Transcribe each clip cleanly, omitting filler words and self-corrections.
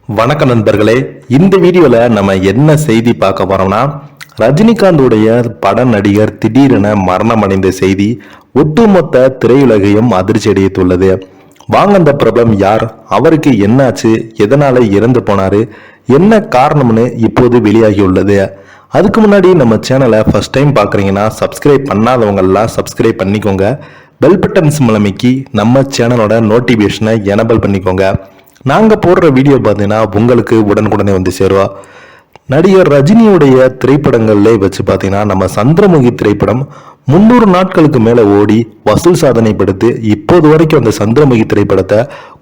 வணக்கம் நண்பர்களே. இந்த வீடியோல நம்ம என்ன செய்தி பார்க்க போறோம்னா, ரஜினிகாந்துடைய பட நடிகர் திடீரென மரணம் அடைந்த செய்தி ஒட்டுமொத்த திரையுலகையும் அதிர்ச்சி அடைத்துள்ளது. வாங்க அந்த பிரபலம் யார், அவருக்கு என்னாச்சு, எதனால இறந்து போனாரு, என்ன காரணம்னு இப்போது வெளியாகியுள்ளது. அதுக்கு முன்னாடி நம்ம சேனலை ஃபர்ஸ்ட் டைம் பார்க்குறீங்கன்னா சப்ஸ்கிரைப் பண்ணாதவங்க எல்லாம் சப்ஸ்கிரைப் பண்ணிக்கோங்க. பெல் பட்டன் சிம்லமைக்கி நம்ம சேனலோட நோட்டிஃபிகேஷனை எனபிள் பண்ணிக்கோங்க. நாங்கள் போடுற வீடியோ பார்த்தீங்கன்னா உங்களுக்கு உடனுக்குடனே வந்து சேருவோம். நடிகர் ரஜினியுடைய திரைப்படங்கள்ல வச்சு பார்த்தீங்கன்னா நம்ம சந்திரமுகி திரைப்படம் 300 நாட்களுக்கு மேலே ஓடி வசூல் சாதனை படுத்து இப்போது வரைக்கும் அந்த சந்திரமுகி திரைப்படத்தை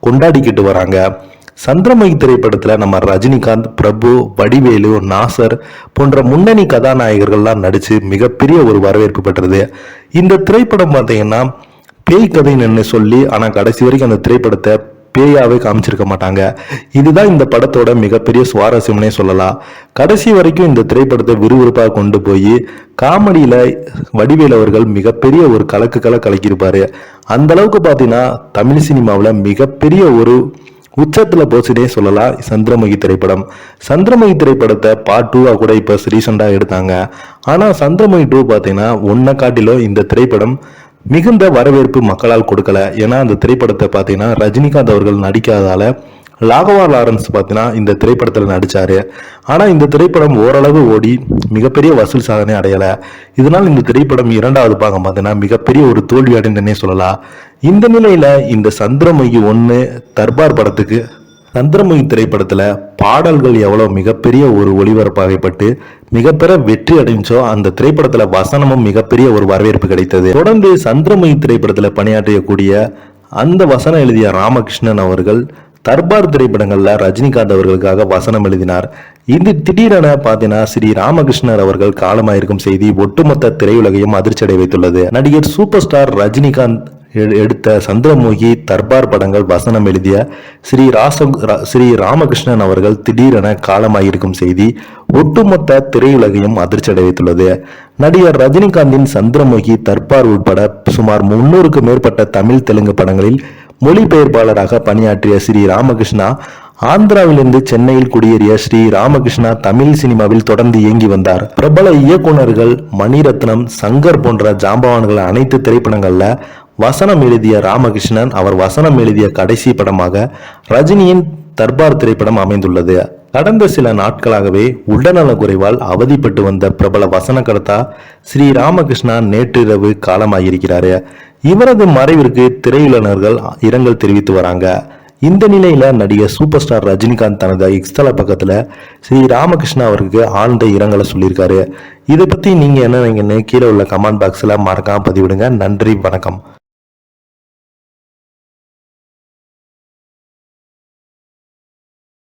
கொண்டாடிக்கிட்டு வராங்க. சந்திரமுகி திரைப்படத்தில் நம்ம ரஜினிகாந்த், பிரபு, வடிவேலு, நாசர் போன்ற முன்னணி கதாநாயகர்கள்லாம் நடித்து மிகப்பெரிய ஒரு வரவேற்பு பெற்றது. இந்த திரைப்படம் பார்த்தீங்கன்னா பேய் கதைன்னு சொல்லி, ஆனால் கடைசி வரைக்கும் அந்த திரைப்படத்தை பேயாவே காமிச்சிருக்க மாட்டாங்க. இதுதான் இந்த படத்தோட மிகப்பெரிய சுவாரஸ்யம்னே சொல்லலாம். கடைசி வரைக்கும் இந்த திரைப்படத்தை விறுவிறுப்பாக கொண்டு போய் காமெடியில வடிவேல் அவர்கள் மிகப்பெரிய ஒரு கலக்கியிருப்பாரு. அந்த அளவுக்கு பார்த்தீங்கன்னா தமிழ் சினிமாவில் மிகப்பெரிய ஒரு உச்சத்துல போச்சுனே சொல்லலாம் சந்திரமுகி திரைப்படம். சந்திரமுகி திரைப்படத்தை பார்ட் 2 கூட இப்போ ரீசெண்டா எடுத்தாங்க. ஆனா சந்திரமுகி 2 பார்த்தீங்கன்னா ஒன்ன காட்டிலும் இந்த திரைப்படம் மிகுந்த வரவேற்பு மக்களால் கொடுக்கல. ஏன்னா அந்த திரைப்படத்தை பார்த்தீங்கன்னா ரஜினிகாந்த் அவர்கள் நடிக்காதால ராகவா லாரன்ஸ் பார்த்தீங்கன்னா இந்த திரைப்படத்தில் நடிச்சாரு. ஆனால் இந்த திரைப்படம் ஓரளவு ஓடி மிகப்பெரிய வசூல் சாதனை அடையலை. இதனால் இந்த திரைப்படம் 2வது பாகம் பார்த்தீங்கன்னா மிகப்பெரிய ஒரு தோல்வி அடைந்தனே சொல்லலாம். இந்த நிலையில இந்த சந்திரமுகி 1 தர்பார் படத்துக்கு சந்திரமுகி திரைப்படத்துல பாடல்கள் எவ்வளவு மிகப்பெரிய ஒரு ஒளிபரப்பாகப்பட்டு மிகப்பெரிய வெற்றி அடைஞ்சோ, அந்த திரைப்படத்துல வசனமும் மிகப்பெரிய ஒரு வரவேற்பு கிடைத்தது. தொடர்ந்து சந்திரமுகி திரைப்படத்துல பணியாற்றக்கூடிய அந்த வசனம் எழுதிய ராமகிருஷ்ணன் அவர்கள் தர்பார் திரைப்படங்கள்ல ரஜினிகாந்த் அவர்களுக்காக வசனம் எழுதினார். இது திடீரென பார்த்தீங்கன்னா ஸ்ரீ ராமகிருஷ்ணர் அவர்கள் காலமாயிருக்கும் செய்தி ஒட்டுமொத்த திரையுலகையும் அதிர்ச்சி அடைய வைத்துள்ளது. நடிகர் சூப்பர் ஸ்டார் ரஜினிகாந்த் எடுத்த சந்திரமுகி தர்பார் படங்கள் வசனம் எழுதிய ஸ்ரீ ராமகிருஷ்ணன் அவர்கள் திடீரென காலமாயிருக்கும் செய்தி ஒட்டுமொத்த திரையுலகையும் அதிர்ச்சி அடைய வைத்துள்ளது. நடிகர் ரஜினிகாந்தின் சந்திரமுகி, தர்பார் உட்பட சுமார் 300க்கும் மேற்பட்ட தமிழ், தெலுங்கு படங்களில் மொழிபெயர்ப்பாளராக பணியாற்றிய ஸ்ரீ ராமகிருஷ்ணா ஆந்திராவிலிருந்து சென்னையில் குடியேறிய ஸ்ரீ ராமகிருஷ்ணா தமிழ் சினிமாவில் தொடர்ந்து இயங்கி வந்தார். பிரபல இயக்குநர்கள் மணிரத்னம், சங்கர் போன்ற ஜாம்பவான்கள் அனைத்து திரைப்படங்கள்ல வசனம் எழுதிய ராமகிருஷ்ணன் அவர் வசனம் எழுதிய கடைசி படமாக ரஜினியின் தர்பார் திரைப்படம் அமைந்துள்ளது. கடந்த சில நாட்களாகவே உடல்நல குறைவால் அவதிப்பட்டு வந்த பிரபல வசனகர்த்தா ஸ்ரீ ராமகிருஷ்ணா நேற்றிரவு காலமாகியிருக்கிறாரு. இவரது மறைவிற்கு திரையுலகர்கள் இரங்கல் தெரிவித்து வராங்க. இந்த நிலையில நடிகர் சூப்பர் ஸ்டார் ரஜினிகாந்த் தனது எக்ஸ்தல பக்கத்துல ஸ்ரீ ராமகிருஷ்ணா அவருக்கு ஆழ்ந்த இரங்கலை சொல்லியிருக்காரு. இதை பத்தி நீங்க என்ன நினைக்கிறீங்கன்னு கீழே உள்ள கமெண்ட் பாக்ஸ்ல மறக்காம பதிவிடுங்க. நன்றி, வணக்கம்.